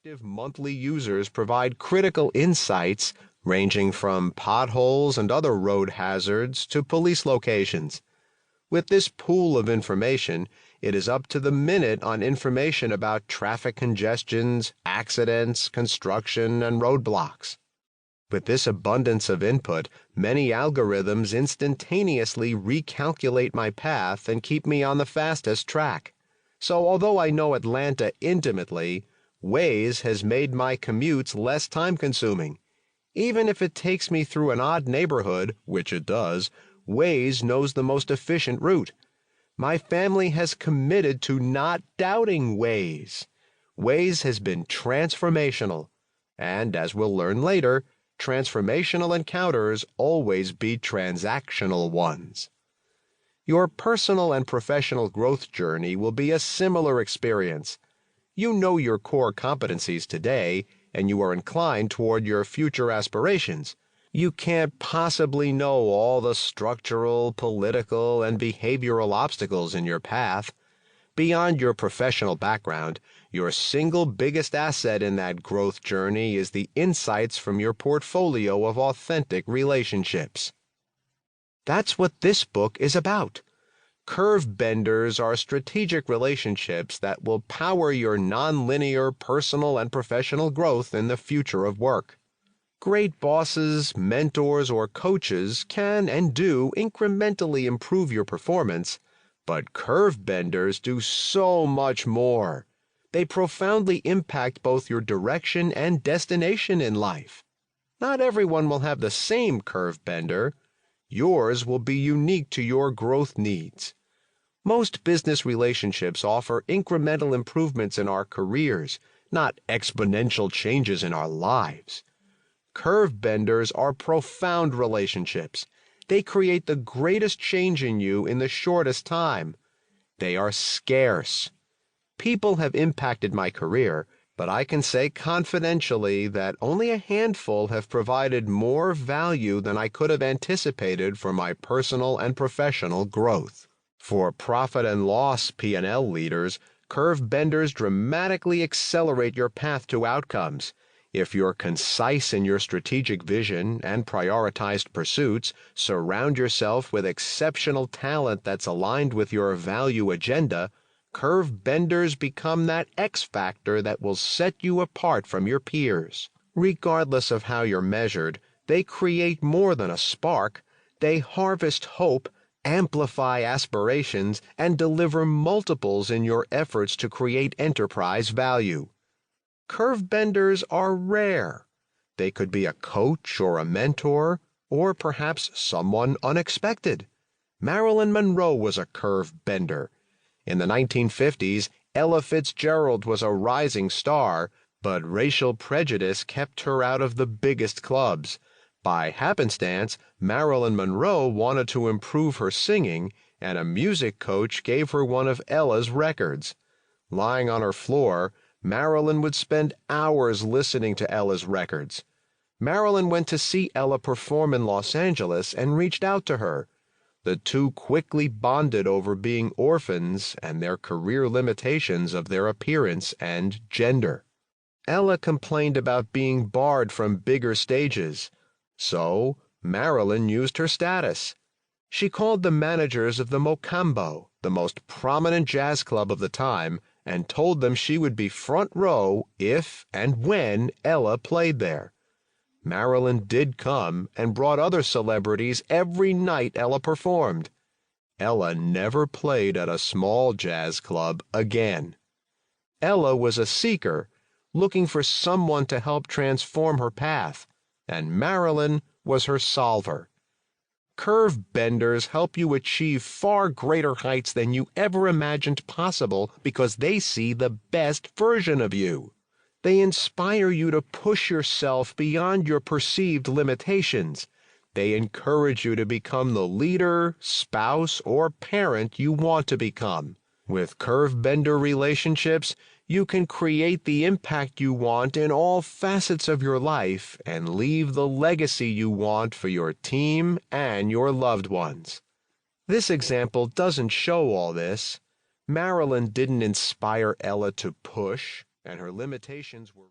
Active monthly users provide critical insights ranging from potholes and other road hazards to police locations. With this pool of information, it is up to the minute on information about traffic congestions, accidents, construction, and roadblocks. With this abundance of input, many algorithms instantaneously recalculate my path and keep me on the fastest track. So although I know Atlanta intimately, Waze has made my commutes less time-consuming. Even if it takes me through an odd neighborhood, which it does, Waze knows the most efficient route. My family has committed to not doubting Waze. Waze has been transformational. And as we'll learn later, transformational encounters always beat transactional ones. Your personal and professional growth journey will be a similar experience. You know your core competencies today, and you are inclined toward your future aspirations. You can't possibly know all the structural, political, and behavioral obstacles in your path. Beyond your professional background, your single biggest asset in that growth journey is the insights from your portfolio of authentic relationships. That's what this book is about. Curve benders are strategic relationships that will power your nonlinear personal and professional growth in the future of work. Great bosses, mentors, or coaches can and do incrementally improve your performance, but curve benders do so much more. They profoundly impact both your direction and destination in life. Not everyone will have the same curve bender. Yours will be unique to your growth needs. Most business relationships offer incremental improvements in our careers, not exponential changes in our lives. Curve benders are profound relationships. They create the greatest change in you in the shortest time. They are scarce. People have impacted my career, but I can say confidentially that only a handful have provided more value than I could have anticipated for my personal and professional growth. For profit and loss P&L leaders, curve benders dramatically accelerate your path to outcomes. If you're concise in your strategic vision and prioritized pursuits, surround yourself with exceptional talent that's aligned with your value agenda, curve benders become that X factor that will set you apart from your peers. Regardless of how you're measured, they create more than a spark. They harvest hope, amplify aspirations, and deliver multiples in your efforts to create enterprise value. Curve benders are rare. They could be a coach or a mentor, or perhaps someone unexpected. Marilyn Monroe was a curve bender. In the 1950s, Ella Fitzgerald was a rising star, but racial prejudice kept her out of the biggest clubs. By happenstance, Marilyn Monroe wanted to improve her singing, and a music coach gave her one of Ella's records. Lying on her floor, Marilyn would spend hours listening to Ella's records. Marilyn went to see Ella perform in Los Angeles and reached out to her. The two quickly bonded over being orphans and their career limitations of their appearance and gender. Ella complained about being barred from bigger stages. So, Marilyn used her status. She called the managers of the Mocambo, the most prominent jazz club of the time, and told them she would be front row if and when Ella played there. Marilyn did come and brought other celebrities every night Ella performed. Ella never played at a small jazz club again. Ella was a seeker, looking for someone to help transform her path, and Marilyn was her solver. Curve benders help you achieve far greater heights than you ever imagined possible because they see the best version of you. They inspire you to push yourself beyond your perceived limitations. They encourage you to become the leader, spouse, or parent you want to become. With curve bender relationships, you can create the impact you want in all facets of your life and leave the legacy you want for your team and your loved ones. This example doesn't show all this. Marilyn didn't inspire Ella to push, and her limitations were